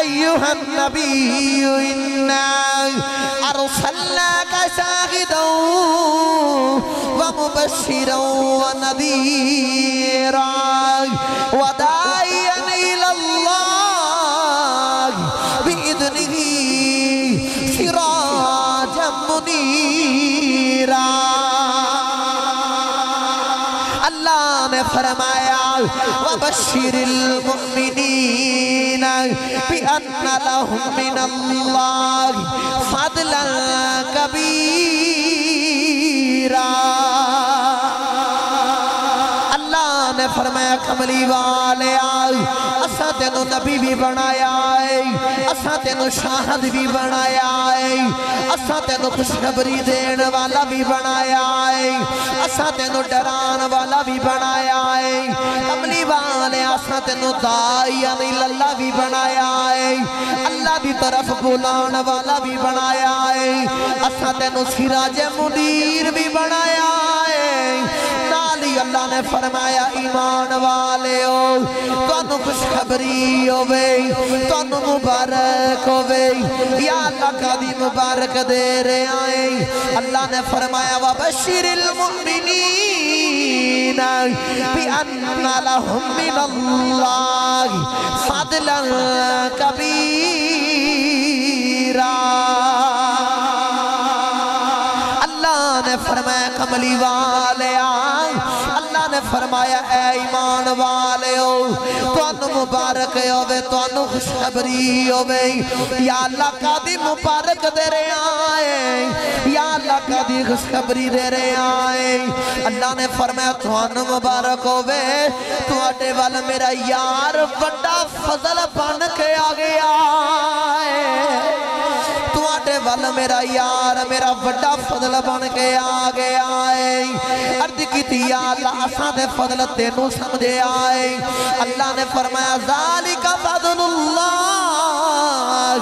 أيها النبي إنا أرسلناك شاهدا ومبشرا ونذيرا وداعيا إلى الله بإذنه سراجا منيرا اللہ نے فرمایا وبشر المؤمنین بأن لهم من اللہ فضلا کبیرا اللہ نے فرمایا کملی والے اساں تینوں نبی بھی بنایا ہے اساں تینوں شاہد بھی بنایا ہے اساں تینوں خوشخبری دین والا بھی بنایا ہے اساں تینوں ڈران والا بھی بنایا ہے کملی والے اساں تینوں داعیاں اللہ بھی بنایا ہے اللہ دی طرف بلان والا بھی بنایا ہے اساں تینوں سراج منیر بھی بنایا ہے نالی اللہ نے فرمایا ایمان والے ہو تو خوشخبری ہوئے تو مبارک ہوئے یا اللہ کا دی مبارک دے رہے آئے اللہ نے فرمایا وَبَشِّرِ الْمُؤْمِنِينَ بِأَنَّ لَهُم مِّنَ اللَّهِ فَضْلًا كَبِيرًا اللہ نے فرمایا کملی والے اللہ نے فرمایا اے ایمان والے ہو تو مبارک ہوئے تو خوشخبری ہوئے یا اللہ کا دی مبارک دے رہے آئے یا اللہ کا دی خوشخبری دے رہے آئے اللہ نے فرمایا تو مبارک ہوئے تو آٹے والا میرا یار بڑا فضل بن کے آگے آئے والا میرا یار میرا بڑا فضل بن کے آگے آئے عرض کی تھی یا اللہ اساں دے فضل تینوں سمجھے آئے اللہ نے فرمایا ذالک فضل اللہ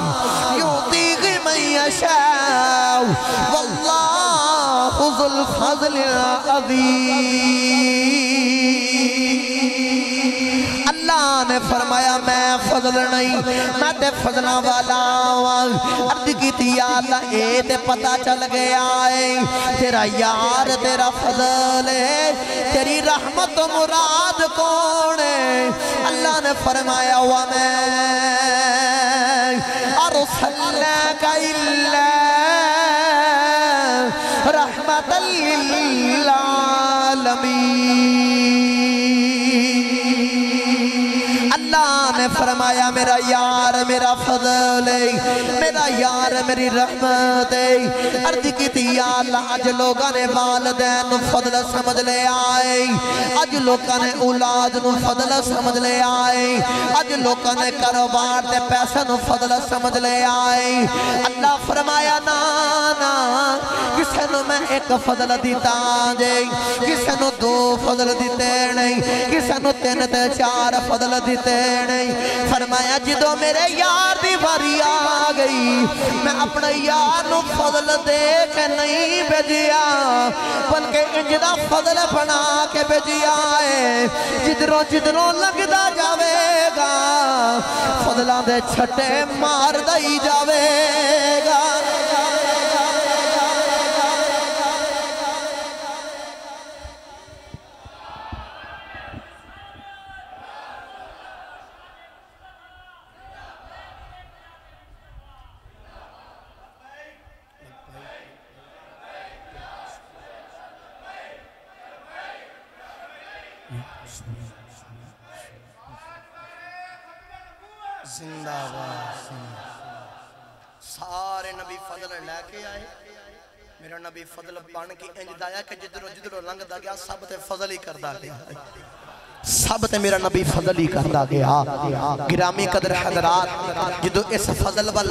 یعطیہ من یشاء واللہ ذو الفضل العظیم اللہ نے فرمایا میں فضل نہیں میں تے فضلہ والا عرض کی تھی یا اللہ اے تے پتہ چل گیا ہے تیرا یار تیرا فضل ہے تیری رحمت و مراد کون ہے اللہ نے فرمایا وَمَا أَرْسَلْنَاكَ إِلَّا رَحْمَةً لِلْعَالَمِينَ اللہ نے فرمایا میرا یار میرا فضل ہے میرا یار میری رحمت ہے عرض کی تھی یا اللہ آج لوگاں نے والدین فضل سمجھ لے آئے آج لوگاں نے اولاد فضل سمجھ لے آئے آج لوگاں نے کاروبار تے پیسہ فضل سمجھ لے آئے اللہ فرمایا نانا کسے نو میں ایک فضل دیتا جے کسے نو دو فضل دیتے نہیں کسے نو تین تے چار فضل دیتے نہیں فرمایا جدو میرے یار دی باری آ گئی میں اپنے یار نو فضل دے کے نہیں بھیجیا بلکہ انجدہ فضل بنا کے بھیجیا ہے جدروں لگدا جاوے گا فضلان دے چھٹے مار دائی جاوے گا زندہ باد سارے نبی فضل لے کے آئے میرا نبی فضل بان کی انج دایا کہ جدروں لنگ دا گیا سب تے فضل ہی کر دا گیا سب تے میرا نبی فضل ہی کر دا گیا گرامی قدر حضرات جدو اس فضل وال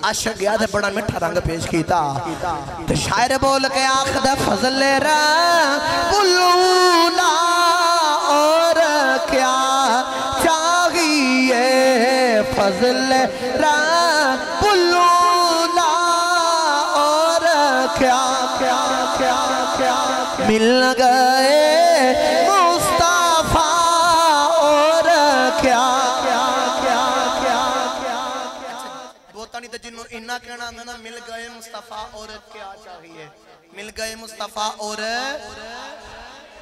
عاشق گیا تھے بڑا مٹھا رنگ پیش کیتا تو شاعر بول کے آخد فضل رب الاولا اور کیا چاہیے فضل رب الاولا اور کیا مل گئے مصطفیٰ اور کیا پتہ نہیں تو جنہوں انہا کہنا نا مل گئے مصطفیٰ اور کیا چاہیے مل گئے مصطفیٰ اور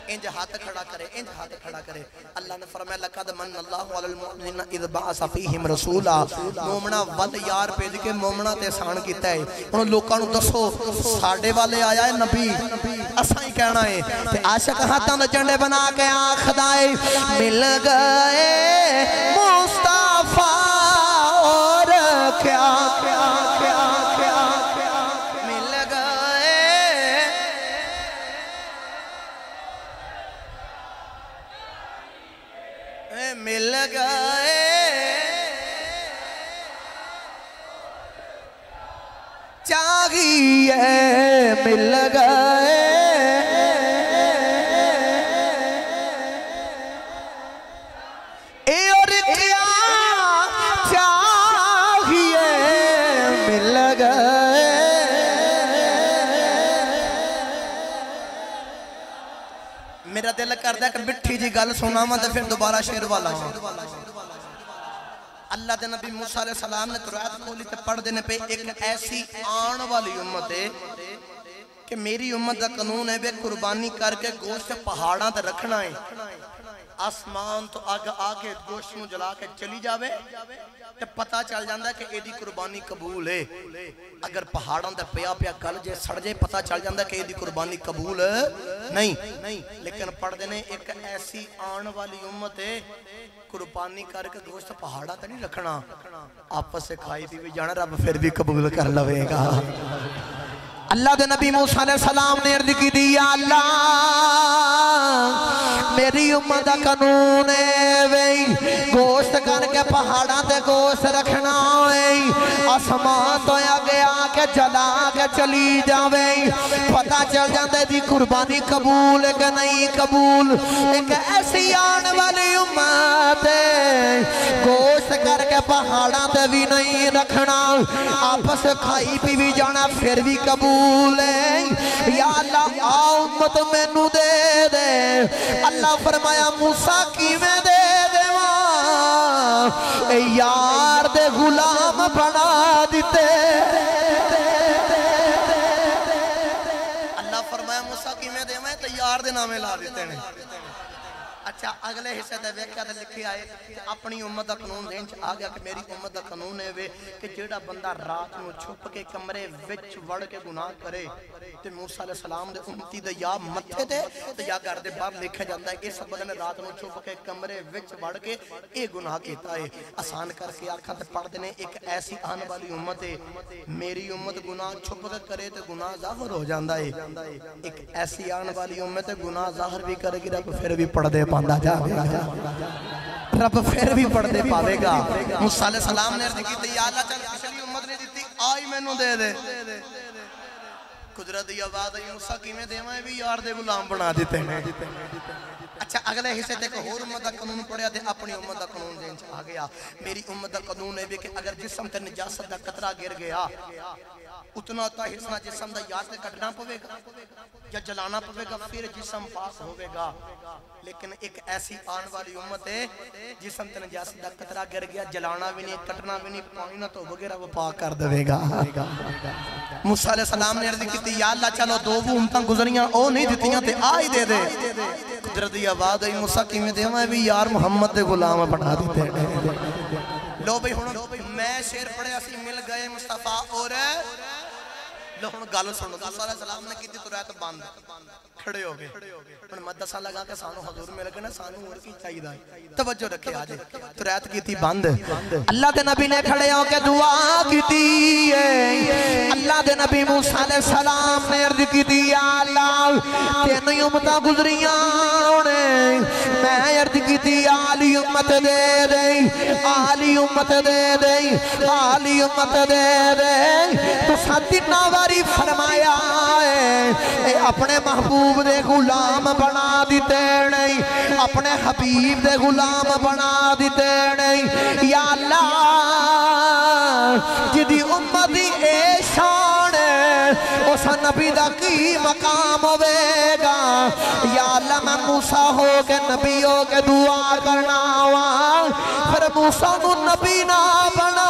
انج ہاتھ کھڑا کرے انج ہاتھ کھڑا کرے اللہ نے فرمایا لقد من اللہ علی المؤمنین اذ بعث فیہم رسولا مومنہ ود یار بھیج کے مومنہ تے احسان کیتا ہے انہوں لوکاں نوں دسو ساڈے والے آیا ہے نبی اساں ہی کہنا ہے تے عاشق ہاتھاں دے جھنڈے بنا کے آکھدا ہے مل گئے مصطفیٰ اور کیا کیا کیا کیا مل گئے مل گئے چاہیے مل گئے اور کیا چاہیے مل گئے میرا دل کرتا ہے کہ مٹھی جی گل سنا میں تو پھر دوبارہ شیر والا ہوں اللہ دے نبی موسیٰ علیہ السلام نے قرآن کھولی تے پڑھ دینے پہ ایک ایسی آن والی امت ہے کہ میری امت دا قانون ہے بے قربانی کر کے گوشت پہاڑاں تے رکھنا ہے آسمان تو آگے گوشت نو جلا کے چلی جاوے تے پتہ چل جاندہ ہے کہ ایدی قربانی قبول ہے اگر پہاڑاں تے پیا پیا گل جے سڑ جے پتہ چل جاندہ ہے کہ ایدی قربانی قبول نہیں لیکن پڑھ دینے ایک ایسی آن والی امت ہے قربانی کر کے گوشت پہاڑا تے نہیں رکھنا آپس سے کھائی بھی جانا رب پھر بھی قبول کر لوے گا اللہ دے نبی موسیٰ علیہ السلام نے عرض کی دی یا اللہ میری امت دا قانون ہے وی گوشت کر کے پہاڑاں تے گوشت رکھنا ہے آسمان تو آگے آکے جلا کے چلی جاوے پتہ چل جاندے دی قربانی قبول ہے کہ نہیں قبول ایک ایسی آن والی امت ہے گوشت کر کے پہاڑاں تے بھی نہیں رکھنا آپس کھائی پی بھی جانا پھر بھی قبول یا اللہ امت میں نو دے دے اللہ فرمایا موسیٰ کی میں دے دے اے یار دے غلام بنا دیتے اللہ فرمایا موسیٰ کی میں دے میں تو یار دے نامے لا دیتے ہیں اچھا اگلے حصے دے ویکھیا تے لکھی آئے اپنی امت دا قانون دین چ آ گیا کہ میری امت دا قانون ہے وے کہ جیڑا بندہ رات نو چھپ کے کمرے وچ وڑ کے گناہ کرے تے موسیٰ علیہ السلام دے امتی دے یا متھے تے تے یا گھر دے باہر لکھیا جاندا ہے اس بندے نے رات نو چھپ کے کمرے وچ وڑ کے اے گناہ کیتا ہے آسان کر کے آکھاں تے پڑھ دینے ایک ایسی آن والی امت ہے میری امت گناہ چھپ کے کرے تے گناہ ظاہر ہو جاندا ہے ایک ایسی آن والی امت ہے گناہ ظاہر بھی کرے گی رب پھر بھی پڑھ دے پاندہ جا رب پھر بھی پڑھ دے پاوے گا موسیٰ علیہ السلام نے عرض کی تھی یا اللہ چل پچھلی امت نے دیتی آئی میں نو دے دے قدرت دی آواز آئی موسیٰ کی میں دیوائیں بھی یار دے غلام بنا دیتے ہیں اچھا اگلے حصے تے کہ اور امت دا قانون پڑھیا تے اپنی امت دا قانون دین چاہ گیا میری امت دا قانون ہے کہ اگر جسم تے نجاست دا قطرہ گر گیا اتنا ہوتا حصہ جسم دا یاد تے کٹنا پوے گا یا جلانا پوے گا پھر جسم پاک ہوئے گا لیکن ایک ایسی آن والی امت ہے جسم تے نجاست دا قطرہ گر گیا جلانا بھی نہیں کٹنا بھی نہیں پانی نہ تو وغیرہ وہ پاک کر دوے گا موسیٰ علیہ السلام نے عرض کی تھی یا اللہ چلو دو وہ امتاں گزریاں او نہیں دیتیاں تے آئی دے دے قدرت دی آواز آئی موسیٰ کی میں دے میں بھی یار محمد دے غلام بنا دیتے لو بھئی میں شیر پڑھے اسی مل گئے مصطفیٰ اور لو گالو سنو موسیٰ علیہ السلام نے کی تھی تو رہت باندھ کھڑے ہو گئے پر مدسہ لگا کہ سانو حضور میں لگنا سانو اور کی چاہی دا توجہ رکھے آجے تو رہت کی تھی باندھ اللہ دے نبی نے کھڑے ہو کے دعا کی تھی اللہ دے نبی موسیٰ علیہ السلام نے عرض کی تھی یا اللہ تینوں امتہ گزریاں میں عرض کی تھی آلی امت دے دے آلی امت دے دے آلی امت دے دے تو ساتھی ناواری فرمایا ہے اپنے محبوب دے غلام بنا دیتے نہیں اپنے حبیب دے غلام بنا دیتے نہیں یا اللہ جدی امتی اے شان ہے اس نبی دا کی مقام ہوئے گا یا اللہ میں موسیٰ ہو کے نبی ہو کے دعا کرنا ہوا پھر موسیٰ نو نبی نہ بنا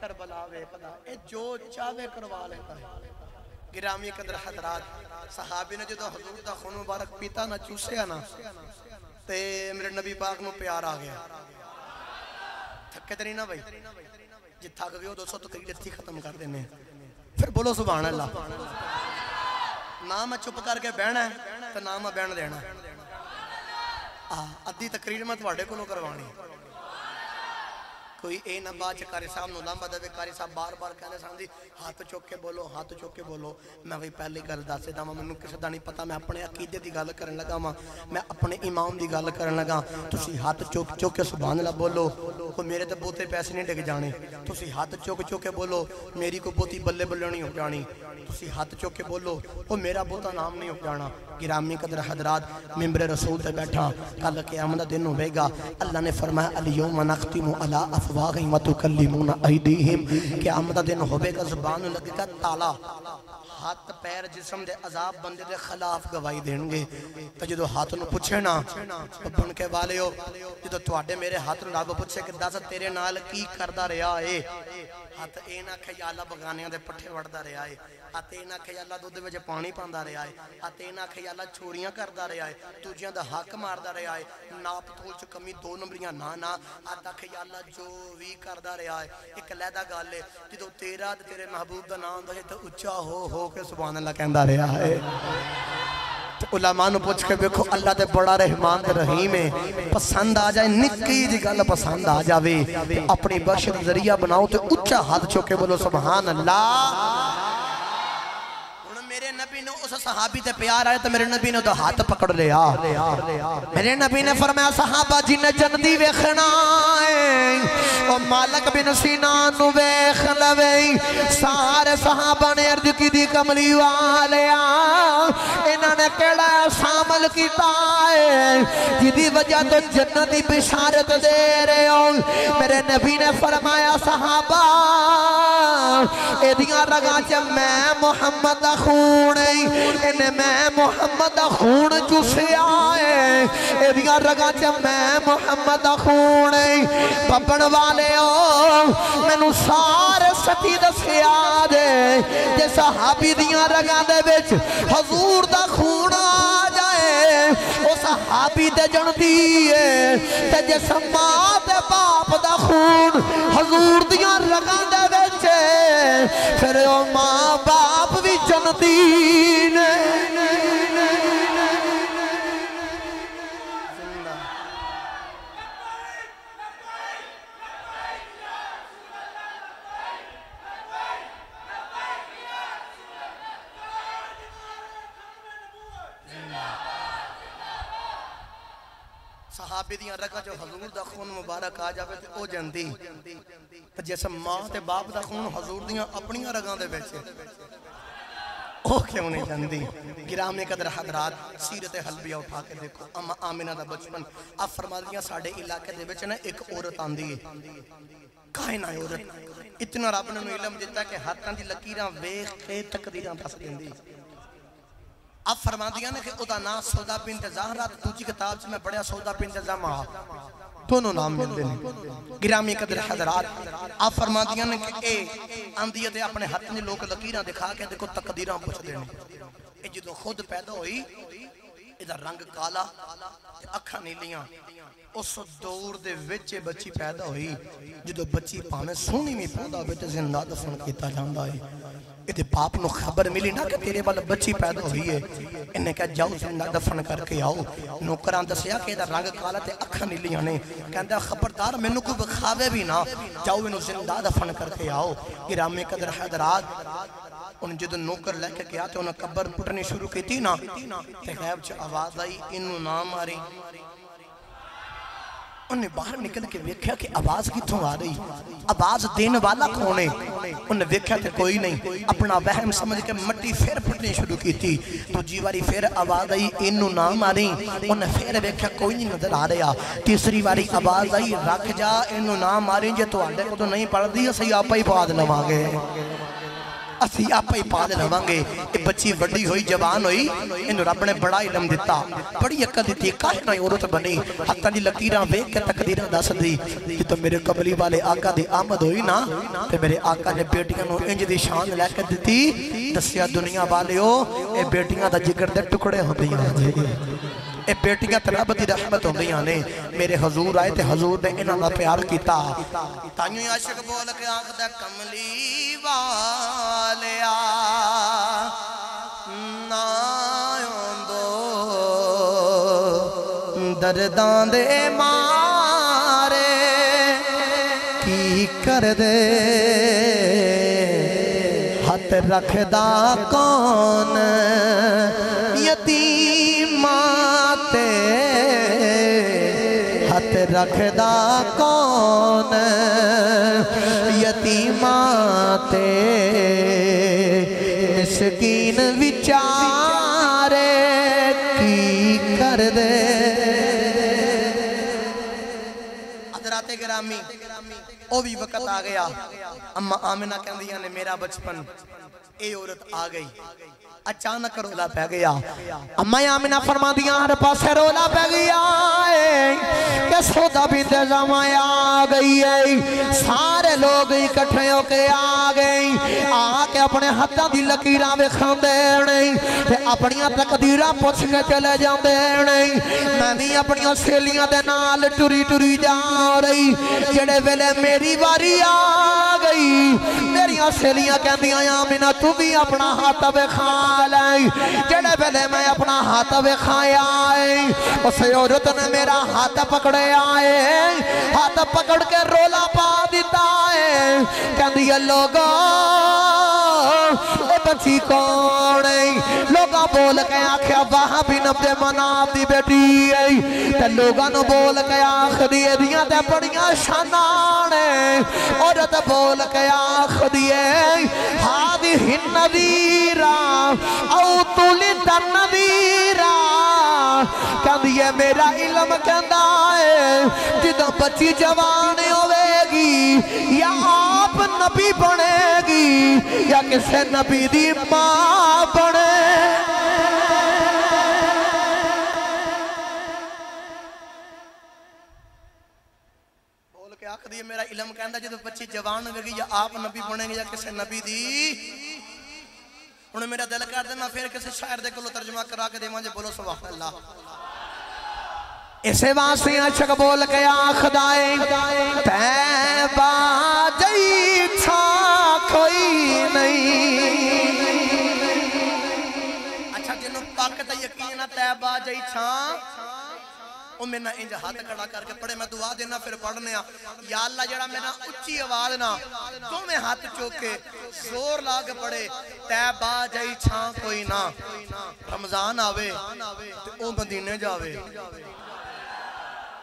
کربلا ویکھدا اے جو چاہے کروا لیتا ہے گرامی قدر حضرات صحابی نے جدو حضور دا خون مبارک پیتا نہ چوسیا نا تے میرے نبی پاک نو پیار آ گیا تھکے تے نہیں نا بھائی جی تھک گئے ہو 200 تقریر اتھی ختم کر دینے پھر بولو سبحان اللہ نہ میں چپ کر کے بہنا ہے تو نہ میں بہن دینا ادھی تقریر میں تواڈے کولوں کروانی کوئی اے نہ بات قاری صاحب نو لمبا دے قاری صاحب بار بار کہنے سامنے ہاتھ چوک کے بولو ہاتھ چوک کے بولو میں وہی پہلی گل دس دیتا ہوں مینوں کسے دا نہیں پتا میں اپنے عقیدے دی گل کرن لگا میں اپنے امام دی گل کرن لگا تسی ہاتھ چوک چوک کے سبحان اللہ بولو کوئی میرے تے بہتے پیسے نہیں ڈگ جانے تسی ہاتھ چوک چوک کے بولو میری کو بہتی بلے بلے نہیں ہو جانی تسی ہاتھ چوک کے بولو وہ میرا بہتا نام نہیں ہو جانا گرامی قدر حضرات ممبر رسول تے بیٹھا کل قیامت دن ہوے گا اللہ نے فرمایا الیوم نختم علی افواہہم وتکلمون ایدیہم قیامت دن ہوے گا زبان لگے گا تالا ہاتھ پیر جسم دے عذاب بندے دے خلاف گواہی دین گے تو جدو ہاتھ نو پوچھے نا بن کے والے ہو جدو تواڈے میرے ہاتھ نو رب پوچھے کہ دس تیرے نال کی کردا رہیا اے ہاتھ اے نہ کہ یا اللہ بگانیاں دے پٹھے وڑدا رہیا اے ہاتھ اے نہ کہ یا اللہ دودھ وچ پانی پاندا رہیا اے ہاتھ اے نہ کہ یا اللہ چوریاں کردا رہیا اے دوجیاں دا حق ماردا رہیا اے ناپ تول چ کمی دو نمبریاں نہ ہاتھ کہ یا اللہ جو وی کردا رہیا اے ایک علیحدہ گل اے جدو تیرا تے تیرے محبوب دا نام دے تے اونچا ہو کے سبحان اللہ کہندا رہیا ہے علماء نو پوچھ کے دیکھو اللہ تے بڑا رحمان تے رحیم ہے پسند آ جائے نکی جی گل پسند آ جاوے اپنی بخشش ذریعہ بناؤ تے اونچا ہاتھ چوکے بولو سبحان اللہ میرے نبی نے اس صحابی تے پیار آئے تو میرے نبی نے تو ہاتھ پکڑ لیا میرے نبی نے فرمایا صحابہ جن جنتی ویکھنا ہے او مالک بن سینان نو ویکھ لوے سارے صحابہ نے عرض کی دی کملی والیا انہاں نے کیڑا شامل کیتا ہے جدی وجہ تو جنتی بشارت دے رہے ہو میرے نبی نے فرمایا صحابہ اے دیاں رگاں چ میں محمد خون انہیں میں محمد خون چوسیا ہے اے دیاں رگاں چ میں محمد خون پپن والے ہو مینوں سارے سچی دسیا دے جے صحابی دیاں رگاں دے وچ حضور دا خون آ جائے او صحابی تے جنتی ہے تے جے ماں تے باپ دا خون حضور دیاں رگاں دے وچ پھر او ماں باپ بھی جنتی نے صحابی دیاں رگاں جو حضور دا خون مبارک آ جاوے تے او جندی تے جیسے ماں تے باپ دا خون حضور دیاں اپنیاں رگاں دے وچ او کیوں نہیں جندی گرامی قدر حضرات سیرت حلبیہ اٹھا کے دیکھو اما آمنہ دا بچپن اب فرما دیاں ساڑھے علاقے دے وچ نا ایک عورت آندی ہے کائنہ عورت اتنا رب نے علم دیتا کہ ہاتھاں دی لکیراں ویکھ کے تقدیراں دس دیندی اب فرما دیا نا کہ او دا نام سودا بنت زہرہ دوجی کتاب سے میں پڑھیا سودا بنت زمعہ دونوں نام ملتے ہیں گرامی قدر حضرات اب فرما دیا نا کہ اے اندیت اپنے ہاتھ نے لوگ لکیراں دکھا کے دیکھو تقدیراں پوچھ دینے اے جدو خود پیدا ہوئی ادھر رنگ کالا اکھاں نیلیاں اس دور دے وچے بچی پیدا ہوئی جدو بچی پاویں سونی میں پیدا ہوئے تے زندہ دفن کیتا جاندا ہے ادھے باپ نو خبر ملی نا کہ تیرے والا بچی پیدا ہوئی ہے انہیں کہا جاؤ زندہ دفن کر کے آؤ نوکران دسیا کہ ادھا رنگ کالا تے اکھاں نیلیاں نے کہندہ خبردار مینوں کوئی بخاوے بھی نہ جاؤ انہوں زندہ دفن کر کے آؤ گرامی قدر حضرات ان جدو نوکر لے کے گیا تے انہوں قبر پٹنی شروع کی تھی نا تے غیب چ آواز آئی انہوں نام آری انہیں باہر نکل کے ویکھیا کہ آواز کتوں آ رہی آواز دین والا کون ہے انہیں ویکھیا کہ کوئی نہیں اپنا وہم سمجھ کے مٹی پھر پھٹنی شروع کی تھی تو جیواری پھر آواز آئی انہوں نام آ رہی انہیں پھر ویکھیا کوئی نہیں نظر آ رہا تیسری باری آواز آئی رکھ جا انہوں نام آ رہی جے تو آڈے کو تو نہیں پڑھ دی اسی آپ ہی پاد لما گے اسی آپ ہی پال لواں گے یہ بچی وڈی ہوئی جوان ہوئی انہوں رب نے بڑا علم دیتا بڑی عقل دیتی کاش نہ عورت بنی حتیٰ دی لکیراں ویکھ کے تقدیراں دس دی کہ تو میرے قبلی والے آقا دی آمد ہوئی نا تے میرے آقا نے بیٹیاں نو انج دی شان لے کے دیتی دسیا دنیا والے ہو اے بیٹیاں دا جگر دے ٹکڑے ہوندیاں جی اے بیٹیاں تے رب دی رحمت ہوندیاں نے میرے حضور آئے تے حضور نے انہاں دا پیار کیتا تائیں عاشق بول کے آکھدا کملی والیا نا اوندو درداں دے مارے کی کر دے ہاتھ رکھدا کون یتیماں تے ہاتھ رکھدا کون یتیماں تے مسکین وچارے کی کر دے حضرات گرامی او بھی وقت آ گیا اما آمنہ کہندیاں نے میرا بچپن اے عورت آ گئی اچانک رولا پہ گیا اما آمنہ فرما دیا ہر پاس رولا پہ گیا کہ سودا بنت زماں آ گئی ہے سارے لوگ اکٹھے ہو کے آ گئی آ کے اپنے ہاتھاں دی لکیراں وکھاندے نہیں تے اپنیاں تقدیراں پوچھ کے چلے جاندے نہیں میں بھی اپنیاں سہیلیاں دے نال ٹری ٹری جا رہی جڑے ویلے میری واری آ گئی میریاں سہیلیاں کہندیاں آمنہ تو بھی اپنا ہاتھ وکھا لے جڑے ویلے میں اپنا ہاتھ وکھایا اس عورت نے میرا ہاتھ پکڑے آئے ہاتھ پکڑ کے رولا پا دیتا ہے کہندی ہے لوگوں اے بچی کون ہے لوگاں بول کے آکھیا وہاں بھی نبدے مناف دی بیٹی ہے تے لوگاں نو بول کے آکھ دیئے دیاں تے بڑیاں شانان ہے عورت بول کے آکھ دیئے ہادی النذیرہ او تولد النذیرہ کہندی ہے میرا علم کہندا ہے جدوں بچی جوان ہوئے گی یا آپ نبی بنے گی یا کسے نبی دی ماں بنے بول کے آکھ دیئے میرا علم کہندا جدوں بچی جوان ہوئے گی یا آپ نبی بنے گی یا کسے نبی دی انہیں میرا دل کر دے میں پھر کسی شاعر دے کلو ترجمہ کرا کے دے مجھے بولو سبحان اللہ اسے واسطے عاشق بول کے آخدائے تیبہ جئی چھا کوئی نہیں اچھا جنہوں پاکتا یقین تیبہ جئی چھا او میں نہ انجا ہاتھ کڑا کر کے پڑھے میں دعا دینا پھر پڑھنے یا اللہ جڑا میں نہ اچھی آواز نہ تو میں ہاتھ چوکے زور لاغ پڑھے تیبہ جئی چھاں کوئی نہ رمضان آوے او مدینے جاوے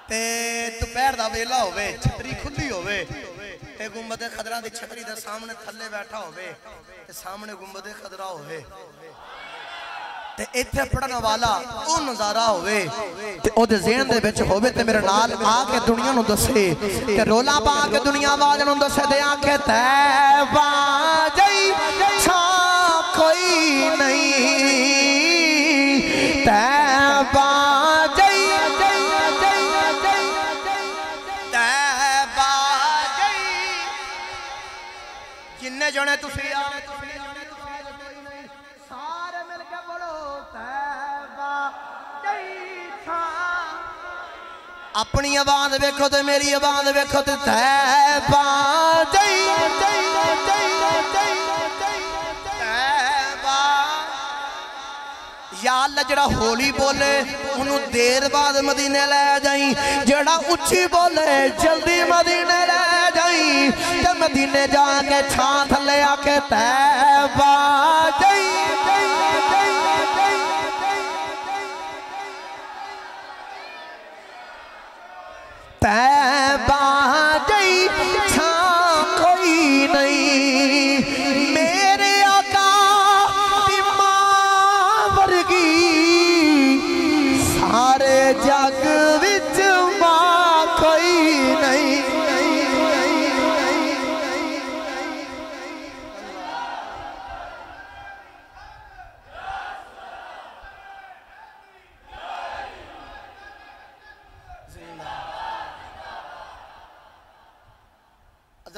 تو پیر دا ویلا ہوئے چھتری کھلی ہوئے تے گنبد خضرہ دی چھتری دے سامنے تھلے بیٹھا ہوئے تے سامنے گنبد خضرہ ہوئے تے ایتھے پڑھنا والا او نظارہ ہوئے تے او دے ذہن دے بچ ہوئے تے میرے نال آکے دنیا نو دسے تے رولا پا کے دنیا واجہ نو دسے دے آکے تیبہ جئی چھا کوئی نہیں تیبہ جئی تیبہ جئی جننے جونے تسی سارے مل کے بولو تیبہ جئی چھا اپنی آواز ویکھو تے میری آواز ویکھو تے تیبہ جئی تیبہ یا اللہ جڑا ہولی بولے انہوں دیر بعد مدینے لے جائیں جڑا اچھی بولے جلدی مدینے لے جائیں جب مدینے جا کے چھان تھلے آکے تیبہ جئی تیبہ جئی چھان کوئی نہیں میرے آقا دی ماں ورگی سارے جگ وچ ماں کوئی نہیں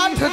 8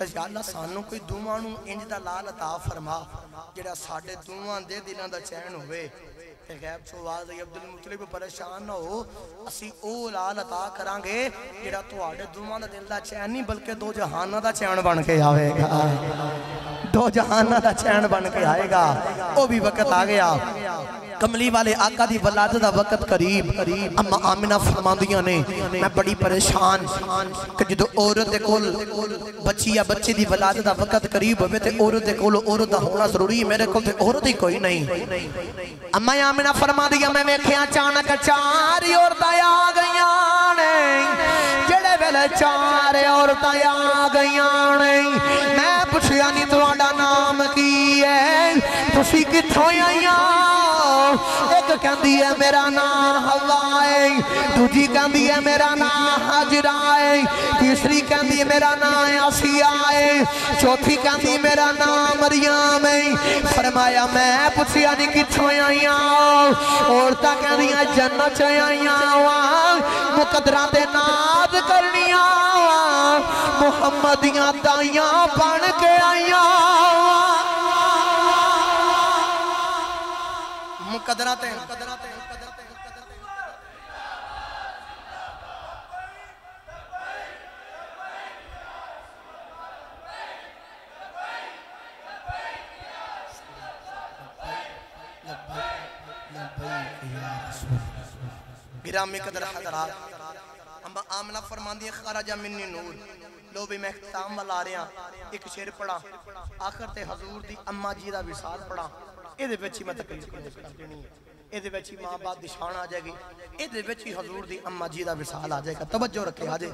یا اللہ سانوں کوئی دوواں نو انج دا لال عطا فرما جڑا ساڈے دوواں دے دلاں دا چین ہوئے تے غیب چو آواز آئی عبد المطلب پریشان نہ ہو اسی او لال عطا کران گے جڑا تواڈے دوواں دا دل دا چین نہیں بلکہ دو جہاناں دا چین بن کے آوے گا دو جہاناں دا چین بن کے آئے گا او بھی وقت آ گیا کملی والے آقا دی ولادت دا وقت قریب اما آمنہ فرماندیاں نے میں بڑی پریشان کہ جدو عورت دے کول بچی یا بچے دی ولادت دا وقت قریب ہوئے تے عورت دے کول عورت دا ہونا ضروری ہے میرے کول تے عورت ہی کوئی نہیں اما آمنہ فرماندیاں میں ویکھیا اچانک چار عورتاں آ گئیاں نے جڑے ویلے چار عورتاں آ گئیاں نے میں پوچھیا نہیں تہاڈا نام کی ہے تسی کتھوں آئیاں ایک کہندی ہے میرا نام حوا ہے دوجی کہندی ہے میرا نام حجرہ ہے تیسری کہندی ہے میرا نام آسیہ ہے چوتھی کہندی میرا نام مریم ہے فرمایا میں پوچھیا نہیں کتھوں آئیاں عورتاں کہندیاں جنت آئیاں مقدراں دے ناز کرنیاں محمدیاں دائیاں بن کے آئیاں مقدراتے ہیں گرامی قدر حضرات اما آمنہ فرماندی خرج منی نور لو بھی میں اختتام والا آ رہے ہیں ایک شعر پڑھا آخر تے حضور دی اما جی دا وصال پڑھا ایدے بچی میں تقریر کر دینی ہے ایدے بچی ماں باپ دی شان آ جائے گی ایدے بچی حضور دی اما جی دا وصال آ جائے گا توجہ رکھے آجے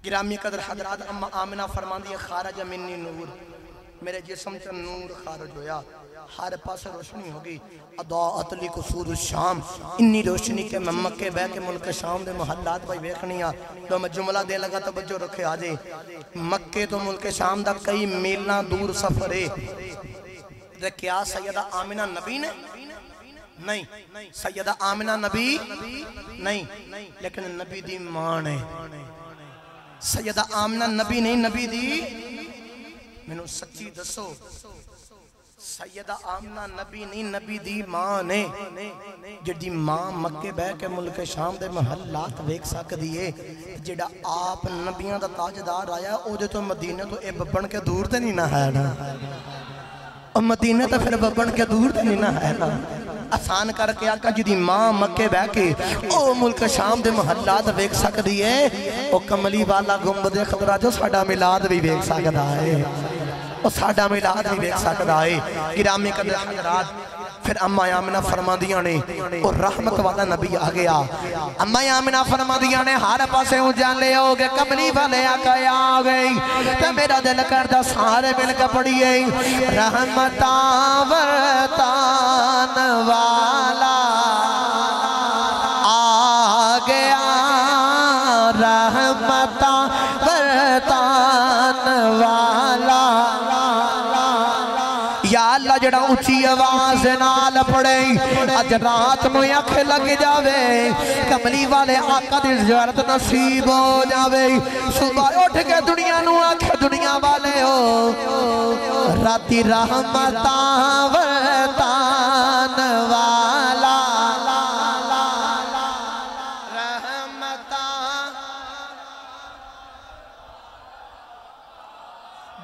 گرامی قدر حضرات اما آمنہ فرماندی خارج منی نور میرے جسم سے نور خارج ہویا ہر پاس روشنی ہوگی اضاءت لی قصور الشام انی روشنی کے میں مکے بے کے ملک شام دے محلات بھائی بیکھنیا تو میں جملہ دے لگا توجہ رکھے آجے مکے تو ملک شام دا کئی میلنا دور سفرے کیا سیدہ آمنہ نبی نے نہیں سیدہ آمنہ نبی نہیں لیکن نبی دی ماں نے سیدہ آمنہ نبی نہیں نبی دی میں نے سچی دسو سیدہ آمنہ نبی نہیں نبی دی ماں نے جڑی ماں مکے بے کے ملک شام دے محلات ویک ساک دیئے جڑا آپ نبیاں دا تاجدار آیا او جو تو مدینہ تو اے ببن کے دور تے نہیں نہ ہے نا اور مدینہ تو پھر ببن کے دور تے نہیں نہ ہے نا آسان کر کے آقا جی دی ماں مکے بے کے او ملک شام دے محلات ویک ساک دیئے او کملی والا گنبد خضرا جو ساڑا ملاد بھی ویک ساک دائے اور ساڑا ملاد بھی بیک سکتا ہے گرامی قدر حضرات پھر اما آمنہ فرماندیاں نے اور رحمت والا نبی آگے اما آمنہ فرماندیاں نے ہر پاسے اجان لے ہوگے کملی والے آقا آگئی تو میرا دل کردہ سارے مل کے پڑھئے رحمتاں ورطان والا آگیا رحمتاں ورطان والا یا اللہ جڑا اچھی آواز نال پڑے اج رات میں اکھ لگ جاوے کملی والے آقا دی زیارت نصیب ہو جاوے صبح اٹھ کے دنیا نو اکھ دنیا والے ہو راتی رحمتاں ورطان والا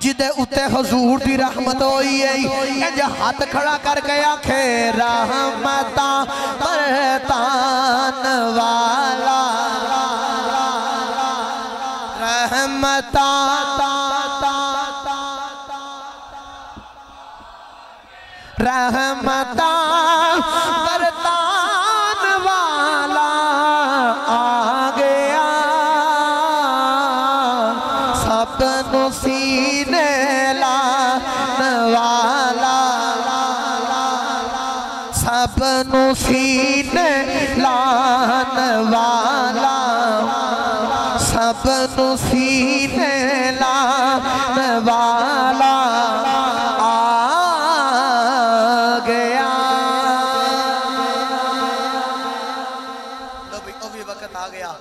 جدے اتے حضور دی رحمت ہوئی ہے انج ہاتھ کھڑا کر کے آکھے رحمتاں ورطان والا رحمتاں رحمتاں ورطان والا آ گیا سب نصینے سب نصینے لان والا سب نصینے لان والا آ گیا نبی وقت آ گیا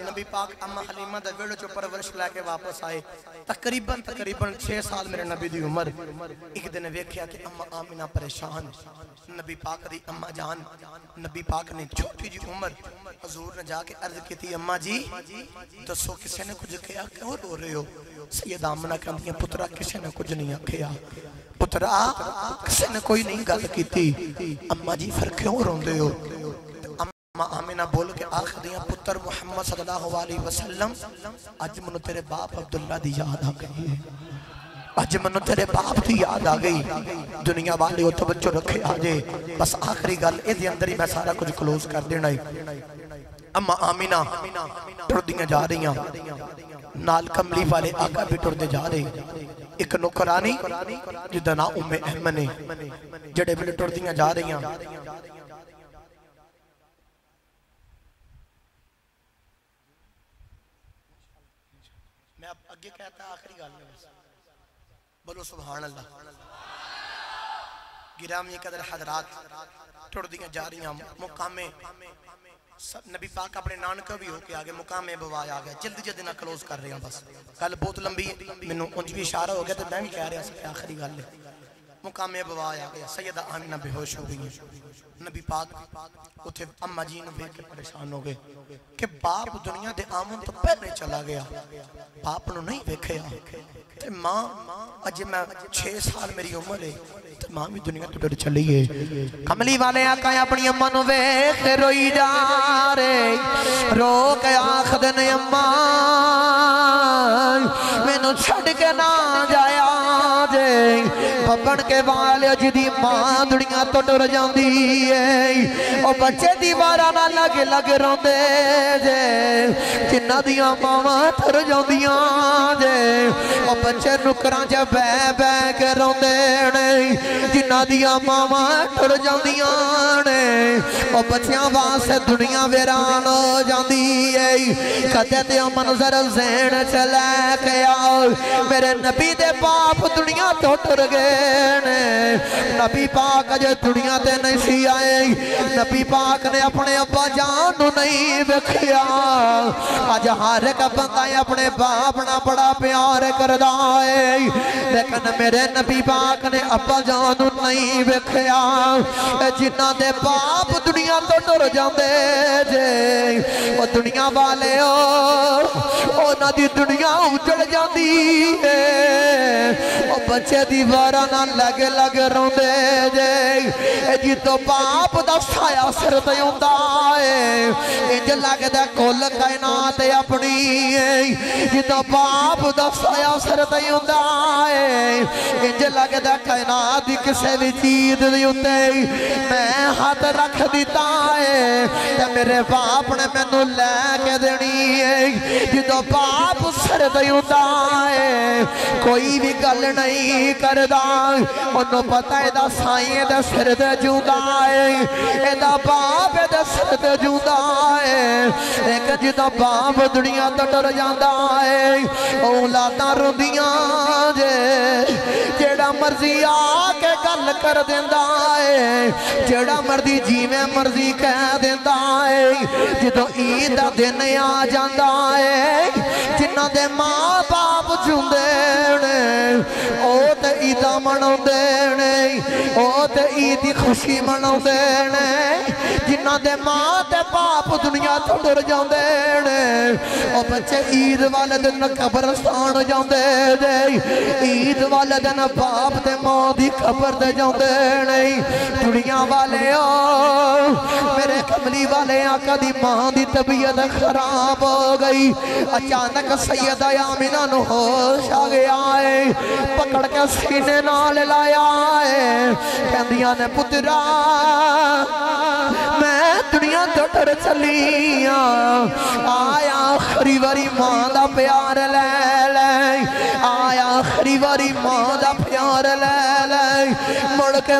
نبی پاک اما حلیمہ دا ویڑے چو پرورش لے کے واپس آئے تقریباً 6 سال میرے نبی دی عمر ایک دن ویکھیا کہ اما آمینہ پریشان نبی پاک دی اما جان نبی پاک نے چھوٹی جی عمر حضور نے جا کے عرض کی تھی اما جی دسو کسے نے کچھ کیا کیوں رو رہے ہو سید آمنہ کہندی ہیں پترا کسے نے کچھ نہیں کیا پترا کسے نے کوئی نہیں گل کی تھی اما جی پھر کیوں روندے ہو اما آمینہ بول کے آخر دیا پتر محمد صلی اللہ علیہ وسلم آج منو تیرے باپ عبداللہ دی یاد آ گئی ہے آج منو تیرے باپ دی یاد آ گئی دنیا والے توجہ رکھے آجے بس آخری گل ایدھی اندر ہی میں سارا کچھ کلوز کر دینا ہے اما آمینہ ٹر دیاں جا رہی ہیں نال کملی والے آقا بھی ٹر دے جا رہے ایک نوکرانی جدہ نا ام احمنے جڑے بھی ٹر دیاں جا رہی ہیں میں اب اگے کہتا آخری گال میں بس بولو سبحان اللہ گرامی قدر حضرات ٹوڑ دیاں جا رہی ہیں مقام نبی پاک اپنے نانکہ بھی ہو کے آگے مقام بوائی آگیا جلد جلد نہ کلوز کر رہے ہیں بس گل بہت لمبی ہے میں نے انج بھی اشارہ ہو گیا تو میں بھی کہہ رہا سکتے آخری گل ہے مقام بوائی آگیا سیدہ آمینہ بے ہوش ہو گئی ہیں نبی پاک اتھے امہ جی نے بیٹھ کے پریشان ہو گئے کہ باپ دنیا دے آمن تو پہلے چلا گیا باپ نے نہیں دیکھے تے ماں اج میں 6 سال میری عمر ہے تے ماں بھی دنیا تو ڈر چلی ہے کملی والے آقا اپنی اماں نو ویکھ روئی جا رہے رو کے آکھدے نے اماں مینوں چھڈ کے نہ جایا جے ببن کے والے جدی ماں دنیا تو ڈر جاندی ہے او بچے دیوارا نہ لگ روندے جے جنہ دیاں ماواں ٹر جاندیاں جے او بچے نکراں چ بہ بہ کے روندے نے جنہ دیاں ماواں ٹر جاندیاں نے او بچیاں واسطے دنیا ویران ہو جاندی ہے کدے تے منظر ذہن چ لے کے آؤ میرے نبی دے باپ دنیا تو ٹر گئے نے نبی پاک جو دنیا تے نہیں سی آئے نبی پاک نے اپنے ابا جان نہیں وکھیا آج ہر ایک بندہ اپنے باپ نہ بڑا پیار کردہ ہے لیکن میرے نبی پاک نے ابا جان نہیں وکھیا جنہ دے باپ دنیا تو ٹر جاندے جے وہ دنیا والے او نہ دی دنیا اجڑ جاندی ہے وہ بچے دیوارا نہ لگ روندے جے جی تو باپ دا سایہ سر تے ہوندا ہے انج لگدا کل کائنات اپنی جی تو باپ دا سایہ سر تے ہوندا ہے انج لگدا کائنات دی کسے وی چیز دے اوتے میں ہاتھ رکھ دیتا ہے تے میرے باپ نے مینوں لے کے دینی ہے جی تو باپ سر تے ہوندا ہے کوئی بھی گل نہیں کردا انہوں پتہ ہے دا سائیں دا سر دے جوندہ ہے اے دا باپ دے سر دے جوندہ ہے ایک جدا باپ دنیا تو ڈر جاندہ ہے اولاداں روندیاں جے جیڑا مرضی آکے گل کر دیندہ ہے جیڑا مرضی جی میں مرضی کہہ دیندہ ہے جدو عید دا دن آ جاندہ ہے جنہ دے ماں باپ جوندے او تے عیدہ مناؤ دینے او تے عیدی خوشی مناؤ دینے جنہ دے ماں تے باپ دنیا تو ڈر جاؤ دینے او بچے عید والے دن قبرستان جاؤ دے عید والے دن باپ تے ماں دی قبر دے جاؤ دینے دنیا والے میرے کملی والے آقا دی ماں دی طبیعت خراب ہو گئی اچانک سیدہ آمینہ نو ہوش آ گیا ہے پکڑ کے سینے نال لایا ہے کہندیاں نے پترا میں دنیا تو ڈر چلی آیا آخری واری ماں دا پیار لے لے آیا آخری واری ماں دا پیار لے لے مڑ کے